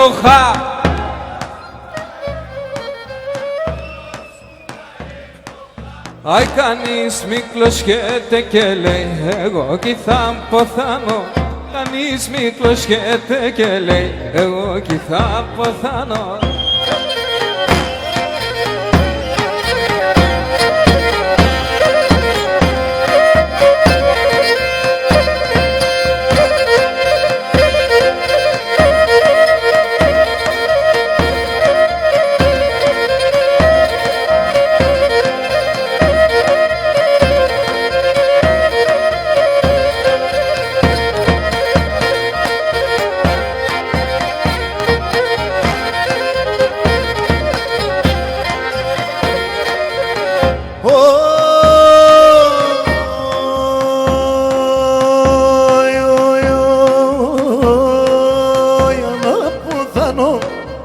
φτώχα. Άι κανείς μη κλωσιέται και λέει εγώ κι θα ποθάνω. Κανείς μη κλωσιέται και λέει εγώ κι θα ποθάνω.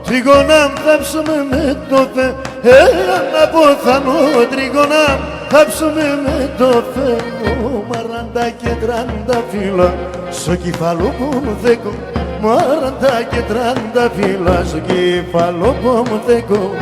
Τρίγωνα θάψουμε με το Θεό, ένα ποθανό τρίγωνα θάψουμε με το Θεό. Μαράντα και τράντα φύλλα στο κεφάλο που μου δέκω, μαράντα και τράντα φύλλα στο κεφάλο που μου δέκω.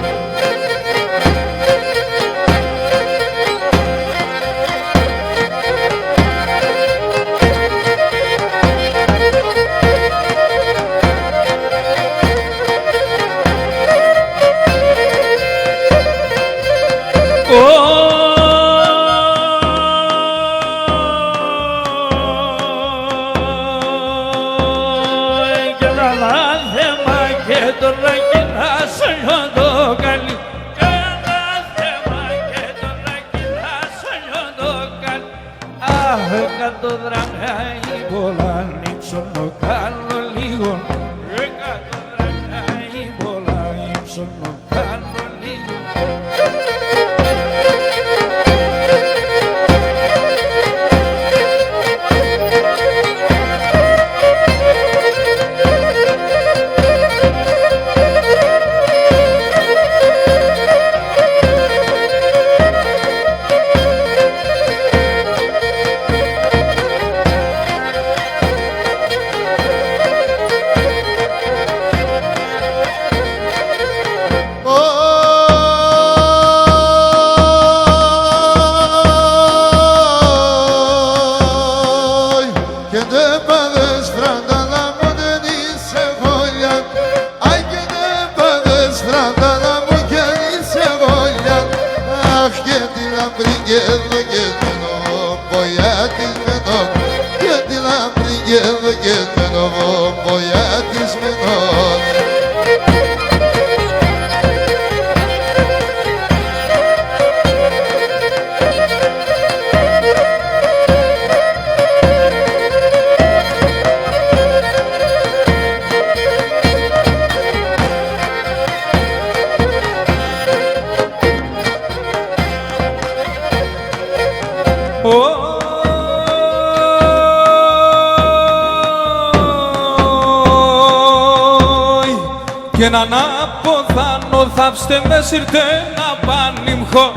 Και έναν αποθάνο θαύστε με συρτέ να πανιμχώ.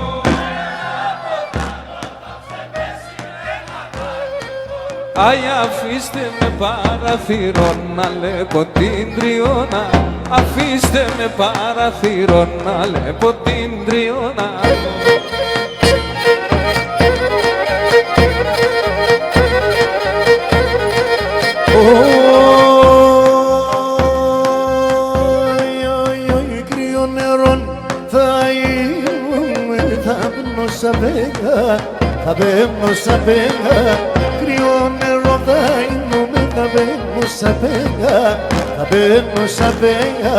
Άι αφήστε με παραθύρο να λέπω την τριώνα. Αφήστε με παραθύρο να λέπω την τριώνα. Θα μπαίνω σαν πέγα, κρύο νερό θα είνομαι, θα μπαίνω σαν πέγα, θα μπαίνω σαν πέγα.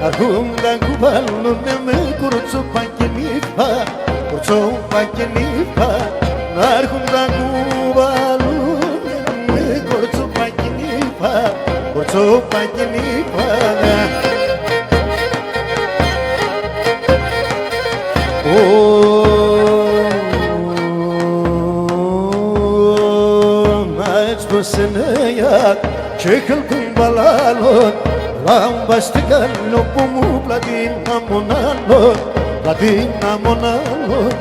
Αρχούν τα κουβάλλουνε με κουρτσόπα και νύφα, κουρτσόπα και νύφα. Να έρχουν τα κουβάλλουνε με κουρτσόπα και νύφα, κουρτσόπα και νύφα. Seneyat çekildim balalot Lambastika lopumu platina monalot Platina monalot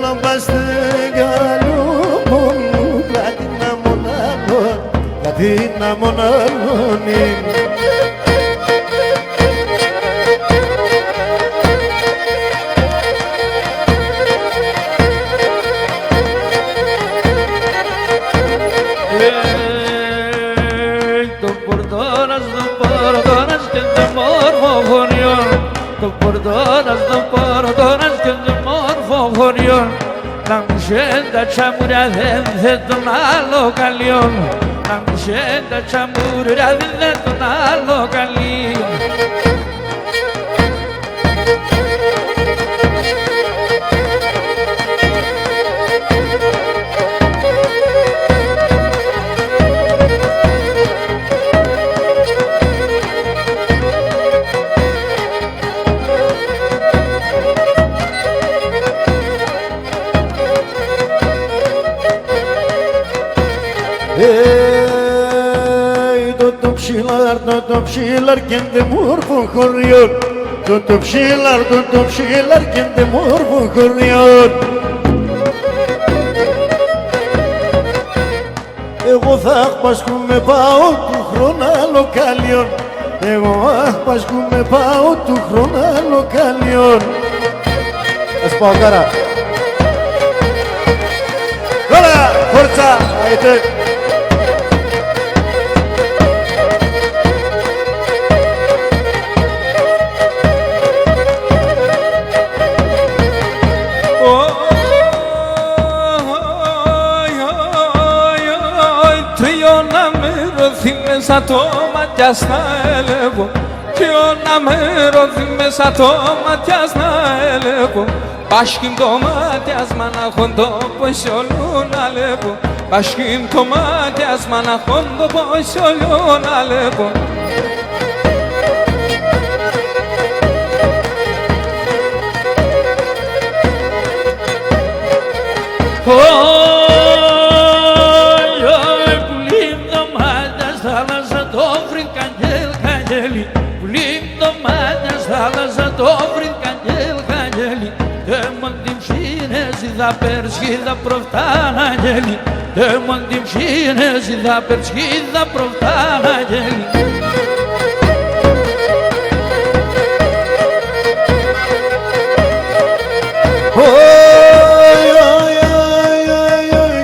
Lambastika lopumu platina monalot Platina monalot πορτώνας και δε μόρφο χωριό. Το πορτώνας το πορτώνας και δε μόρφο χωριό. Να μου τα τσαμουριά δεν θε τον άλλο καλιόν. Να μου τα τσαμουριά δεν θε τον άλλο καλιόν. Το ψήλαρ και δε μόρφο χωριόν. Το ψήλαρ και δε μόρφο χωριόν. Εγώ θα πασκούμε πάω του χρόνου άλλο καλιόν. Εγώ πασκούμε πάω του χρόνου άλλο καλιόν. Ας πάω κάρα. Τώρα, φορτσά, αιτέ. Μέσα το ματιάς να έλεγω κι να με ρώθει μέσα το ματιάς να έλεγω. Πάσχην το ματιάς μαναχόν το πως όλου να λέγω. Πάσχην το ματιάς μαναχόν το πως όλου να λέγω. Da perschida proftana geli, de mandim shine si da perschida proftana geli.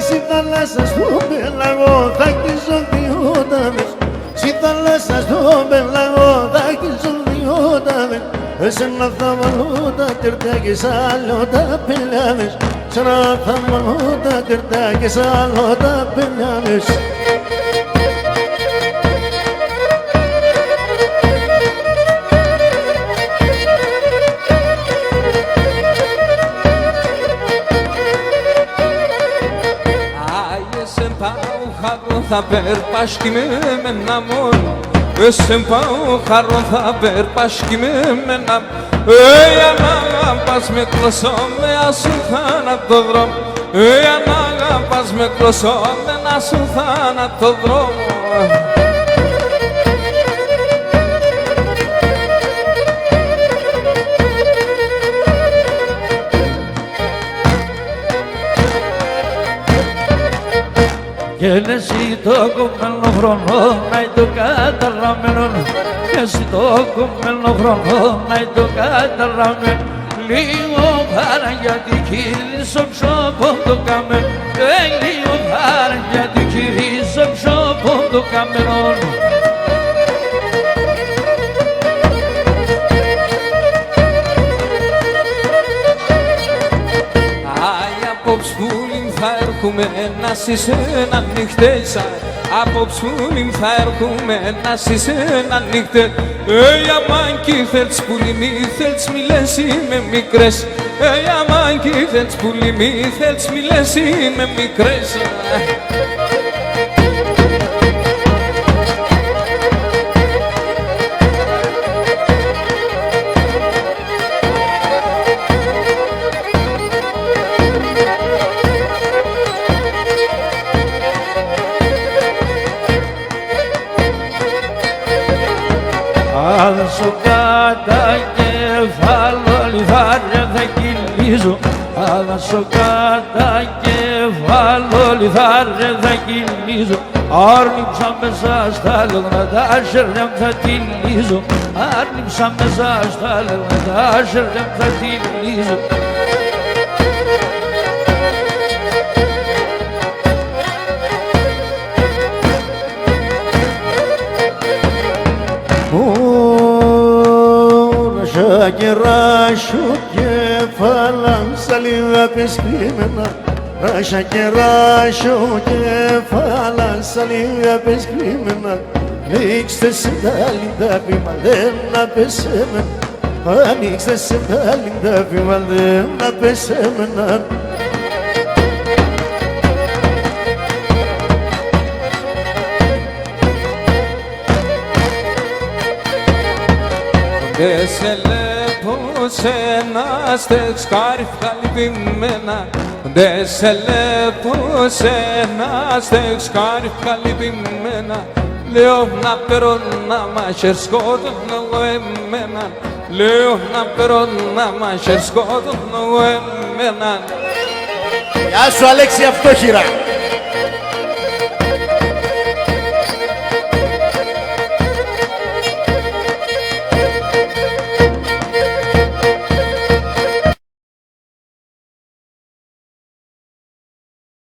Si θάλασσα στο πελαγό θα χτίσω δυο τάδες. Si θάλασσα στο πελαγό θα χτίσω δυο τάδες. Εσένα θα βάλω τα τερτά και σ' άλλο τα πελάδες. Εσένα θα βάλω τα τερτά και σ' άλλο τα πελάδες. Θα περπάσχει με ένα μόνο. Εσεν πάω χαρό θα περπάσχει με ένα. Αν πας με κλωσό με ασου θάνατο δρόμο. Αν πας με κλωσό με ασου θάνατο δρόμο. Και εσύ το κομμένο χρόνο να το καταλαμμένο. Και εσύ το κομμένο χρόνο να το καταλαμμένο. Λίγο πάρα γιατί κυρίσω ψώπο το καμένο. Λίγο πάρα γιατί κυρίσω ψώπο το καμένο. Έρχομαι να είσαι ένα νυχτέσα. Απόψουλην θα έρχομαι να είσαι ένα νυχτέ. Αμάνκι θέλεις πουλί μη θέλεις μη λες είμαι μικρές. Αμάνκι θέλεις πουλί μη θέλεις μη λες είμαι μικρές. Αν σου κάτα κεφάλο λιθάρια θα κυλίζω. Αν σου κάτα κεφάλο λιθάρια θα κυλίζω. Άρνηψα μέσα στα λόγνα τα σέρνια θα τυλίζω. Άρνηψα μέσα στα λόγνα τα σέρνια θα τυλίζω. Ρώσα κεράσου κεφάλα στα λίγα πεσκρίμενα Ρώσα κεράσου κεφάλα στα λίγα πεσκρίμενα Ανοίξτε σε τα λιντα βήμα δεν να πεσέμεν Ανοίξτε σε τα λιντα βήμα δεν να πεσέμεν Δε σε λέω σε ένα στεξκάρι χαλιπημένα Δε σε λέω σε ένα στεξκάρι χαλιπημένα Λέω να περώ να μάχερ σκότωνω εμένα Λέω να περώ να μάχερ σκότωνω εμένα Γεια σου Αλέξη Αυτόχειρα.